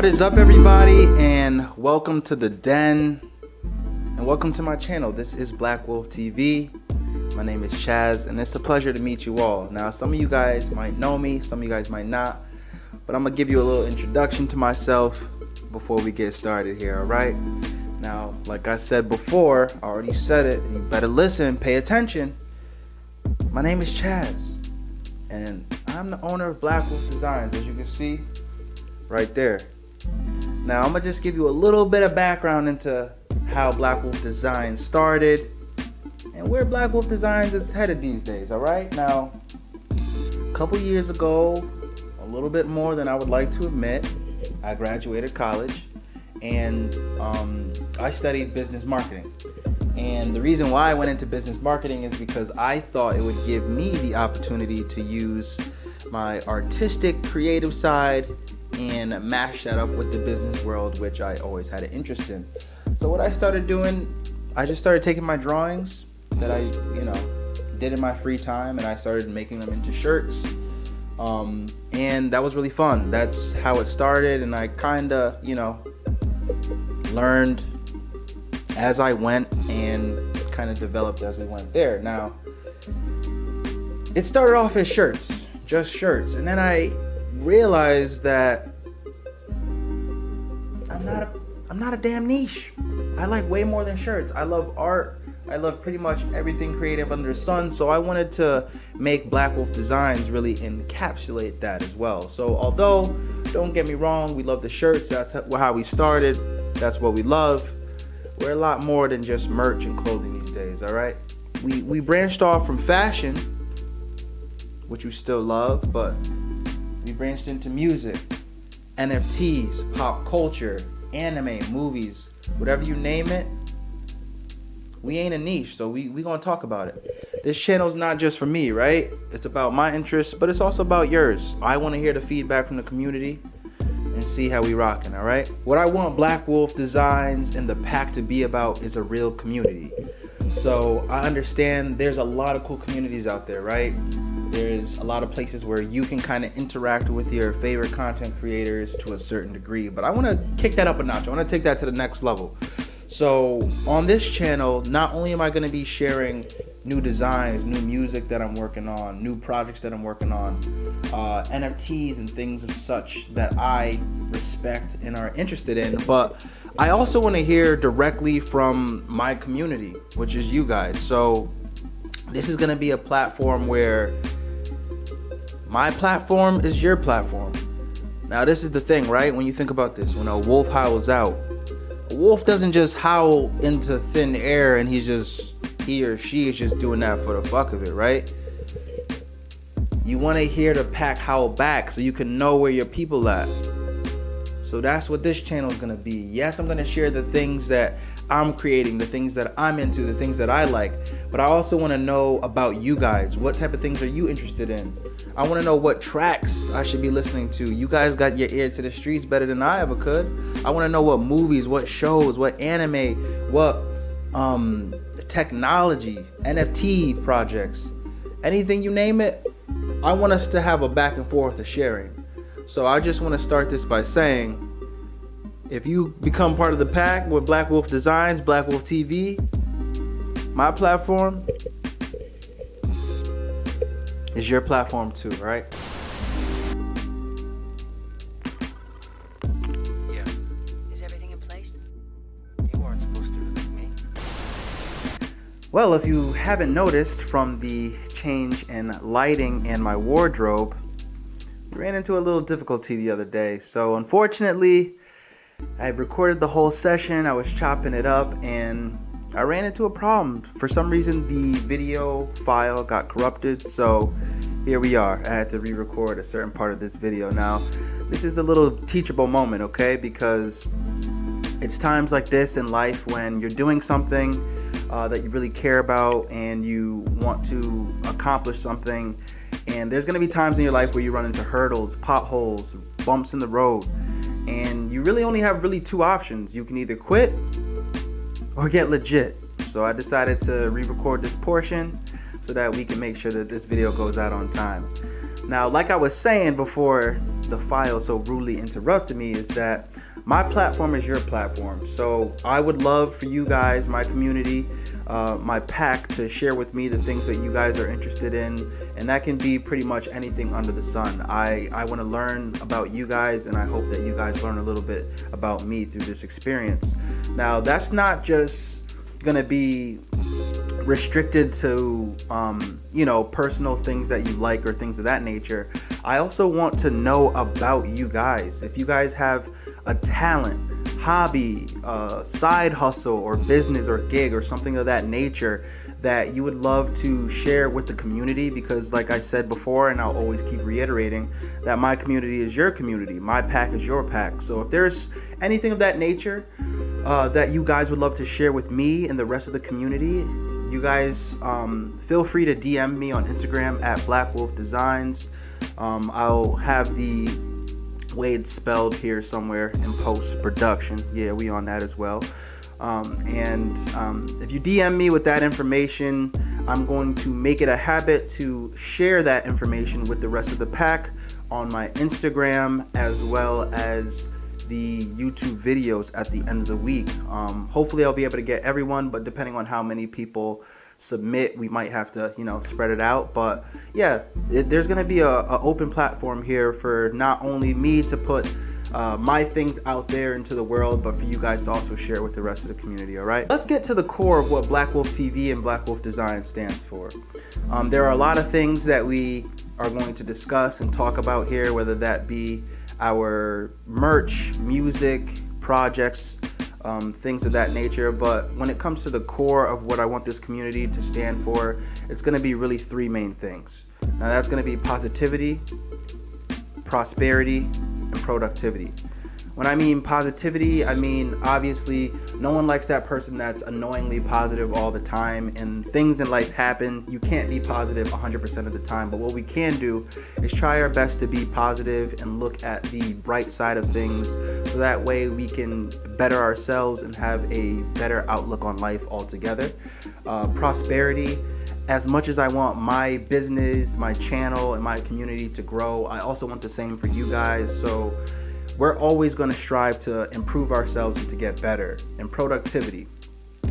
What is up, everybody, and welcome to the den, and welcome to my channel. This is Black Wolf TV. My name is Chaz, and it's a pleasure to meet you all. Now, some of you guys might know me, some of you guys might not, but I'm gonna give you a little introduction to myself before we get started here, all right? Now, like I said before, I already said it, and you better listen, pay attention. My name is Chaz, and I'm the owner of Black Wolf Designs, as you can see right there. Now, I'm gonna just give you a little bit of background into how Black Wolf Designs started and where Black Wolf Designs is headed these days, all right? Now, a couple years ago, a little bit more than I would like to admit, I graduated college and I studied business marketing. And the reason why I went into business marketing is because I thought it would give me the opportunity to use my artistic, creative side and mash that up with the business world, which I always had an interest in. So what I started doing, I just started taking my drawings that I, did in my free time, and I started making them into shirts. And that was really fun. That's how it started, and I kinda, learned as I went and kind of developed as we went there. Now, it started off as shirts, just shirts, and then I realized that I'm not a damn niche. I like way more than shirts. I love art. I love pretty much everything creative under the sun. So I wanted to make Black Wolf Designs really encapsulate that as well. So although, don't get me wrong, we love the shirts. That's how we started. That's what we love. We're a lot more than just merch and clothing these days, all right? We branched off from fashion, which we still love, but we branched into music, NFTs, pop culture, anime, movies, whatever you name it. We ain't a niche, so we gonna talk about it. This channel's not just for me, right? It's about my interests, but it's also about yours. I want to hear the feedback from the community and see how we rocking, all right? What I want Black Wolf Designs and the pack to be about is a real community. So I understand there's a lot of cool communities out there, right? There's a lot of places where you can kind of interact with your favorite content creators to a certain degree, but I want to kick that up a notch. I want to take that to the next level. So on this channel, not only am I going to be sharing new designs, new music that I'm working on, new projects that I'm working on, NFTs and things of such that I respect and are interested in, but I also want to hear directly from my community, which is you guys. So this is going to be a platform where my platform is your platform. Now, this is the thing, right? When you think about this, when a wolf howls out, a wolf doesn't just howl into thin air and he or she is just doing that for the fuck of it, right? You want to hear the pack howl back so you can know where your people at. So that's what this channel is going to be. Yes, I'm going to share the things that I'm creating, the things that I'm into, the things that I like. But I also want to know about you guys. What type of things are you interested in? I want to know what tracks I should be listening to. You guys got your ear to the streets better than I ever could. I want to know what movies, what shows, what anime, what technology, NFT projects, anything you name it. I want us to have a back and forth of sharing. So I just want to start this by saying, if you become part of the pack with Black Wolf Designs, Black Wolf TV, my platform is your platform too, right? Yeah. Is everything in place? You weren't supposed to release me. Well, if you haven't noticed from the change in lighting in my wardrobe, we ran into a little difficulty the other day. So unfortunately, I recorded the whole session, I was chopping it up, and I ran into a problem. For some reason, the video file got corrupted, so here we are. I had to re-record a certain part of this video. Now, this is a little teachable moment, okay? Because it's times like this in life when you're doing something that you really care about and you want to accomplish something, and there's going to be times in your life where you run into hurdles, potholes, bumps in the road, and you really only have two options. You can either quit or get legit. So I decided to re-record this portion so that we can make sure that this video goes out on time. Now, like I was saying before the file so rudely interrupted me is that my platform is your platform. So I would love for you guys, my community, my pack, to share with me the things that you guys are interested in, and that can be pretty much anything under the sun. I want to learn about you guys, and I hope that you guys learn a little bit about me through this experience. Now, that's not just gonna be restricted to personal things that you like or things of that nature. I also want to know about you guys. If you guys have a talent, hobby, side hustle or business or gig or something of that nature that you would love to share with the community, because like I said before, and I'll always keep reiterating, that my community is your community, my pack is your pack. So if there's anything of that nature that you guys would love to share with me and the rest of the community, you guys feel free to DM me on Instagram at Black Wolf Designs. I'll have the way it's spelled here somewhere in post-production. Yeah, we on that as well. If you DM me with that information, I'm going to make it a habit to share that information with the rest of the pack on my Instagram, as well as the YouTube videos at the end of the week. Hopefully I'll be able to get everyone, but depending on how many people submit, we might have to spread it out. But yeah, there's going to be a open platform here for not only me to put my things out there into the world, but for you guys to also share with the rest of the community. All right, let's get to the core of what Black Wolf TV and Black Wolf Design stands for. There are a lot of things that we are going to discuss and talk about here, whether that be our merch, music, projects, things of that nature. But when it comes to the core of what I want this community to stand for, it's going to be really three main things. Now that's going to be positivity, prosperity, and productivity. When I mean positivity, I mean obviously no one likes that person that's annoyingly positive all the time, and things in life happen. You can't be positive 100% of the time, but what we can do is try our best to be positive and look at the bright side of things, so that way we can better ourselves and have a better outlook on life altogether. Prosperity, as much as I want my business, my channel, and my community to grow, I also want the same for you guys. So we're always going to strive to improve ourselves and to get better. And productivity.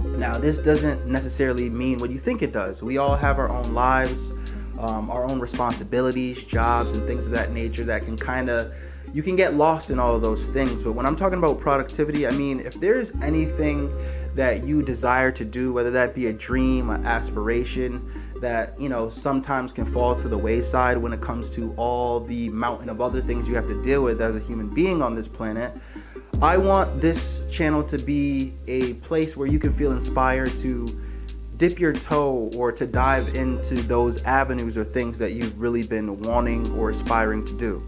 Now, this doesn't necessarily mean what you think it does. We all have our own lives, our own responsibilities, jobs, and things of that nature that can you can get lost in all of those things. But when I'm talking about productivity, I mean, if there's anything that you desire to do, whether that be a dream, an aspiration that sometimes can fall to the wayside when it comes to all the mountain of other things you have to deal with as a human being on this planet, I want this channel to be a place where you can feel inspired to dip your toe or to dive into those avenues or things that you've really been wanting or aspiring to do.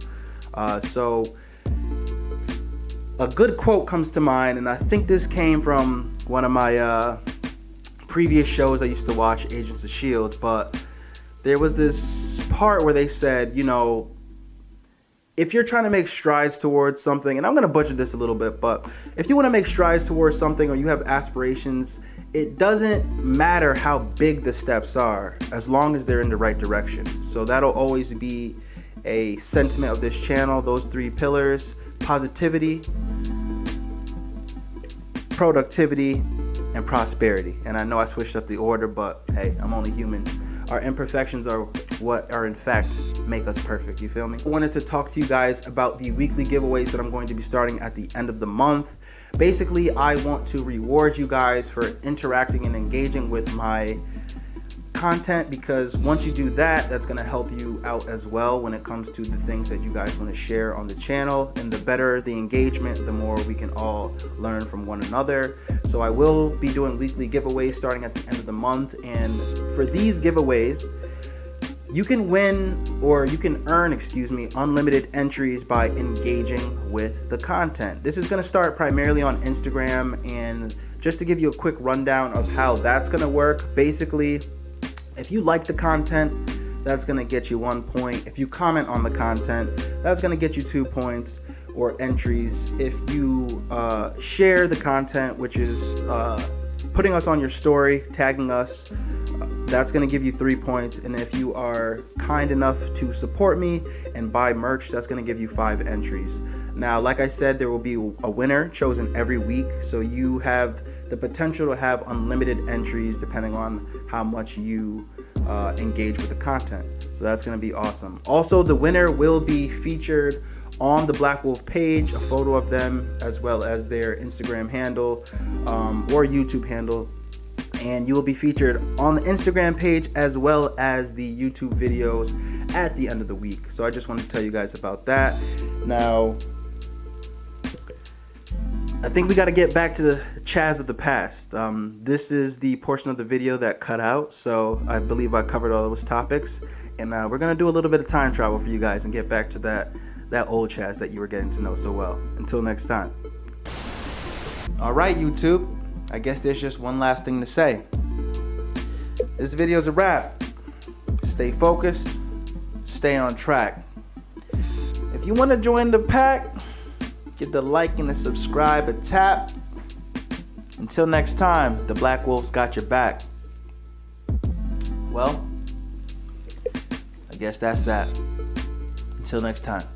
So a good quote comes to mind, and I think this came from one of my previous shows I used to watch, Agents of S.H.I.E.L.D., but there was this part where they said, if you're trying to make strides towards something, and I'm going to butcher this a little bit, but if you want to make strides towards something or you have aspirations, it doesn't matter how big the steps are as long as they're in the right direction. So that'll always be a sentiment of this channel, those three pillars: positivity, productivity, and prosperity. And I know I switched up the order, but hey, I'm only human. Our imperfections are what are in fact make us perfect. You feel me? I wanted to talk to you guys about the weekly giveaways that I'm going to be starting at the end of the month. Basically, I want to reward you guys for interacting and engaging with my content, because once you do that, that's going to help you out as well when it comes to the things that you guys want to share on the channel. And the better the engagement, the more we can all learn from one another. So I will be doing weekly giveaways starting at the end of the month, and for these giveaways you can earn unlimited entries by engaging with the content. This is going to start primarily on Instagram, and just to give you a quick rundown of how that's going to work, basically, if you like the content, that's going to get you 1 point. If you comment on the content, that's going to get you 2 points or entries. If you share the content, which is putting us on your story, tagging us, that's going to give you 3 points. And if you are kind enough to support me and buy merch, that's going to give you 5 entries. Now, like I said, there will be a winner chosen every week. So you have the potential to have unlimited entries depending on how much you engage with the content. So that's going to be awesome. Also, the winner will be featured on the Black Wolf page, a photo of them as well as their Instagram handle or YouTube handle. And you will be featured on the Instagram page as well as the YouTube videos at the end of the week. So I just want to tell you guys about that. Now, I think we got to get back to the Chaz of the past. This is the portion of the video that cut out, so I believe I covered all those topics. And we're going to do a little bit of time travel for you guys and get back to that old Chaz that you were getting to know so well. Until next time. All right, YouTube. I guess there's just one last thing to say. This video's a wrap. Stay focused. Stay on track. If you want to join the pack, give the like and the subscribe a tap. Until next time, the Black Wolf's got your back. Well, I guess that's that. Until next time.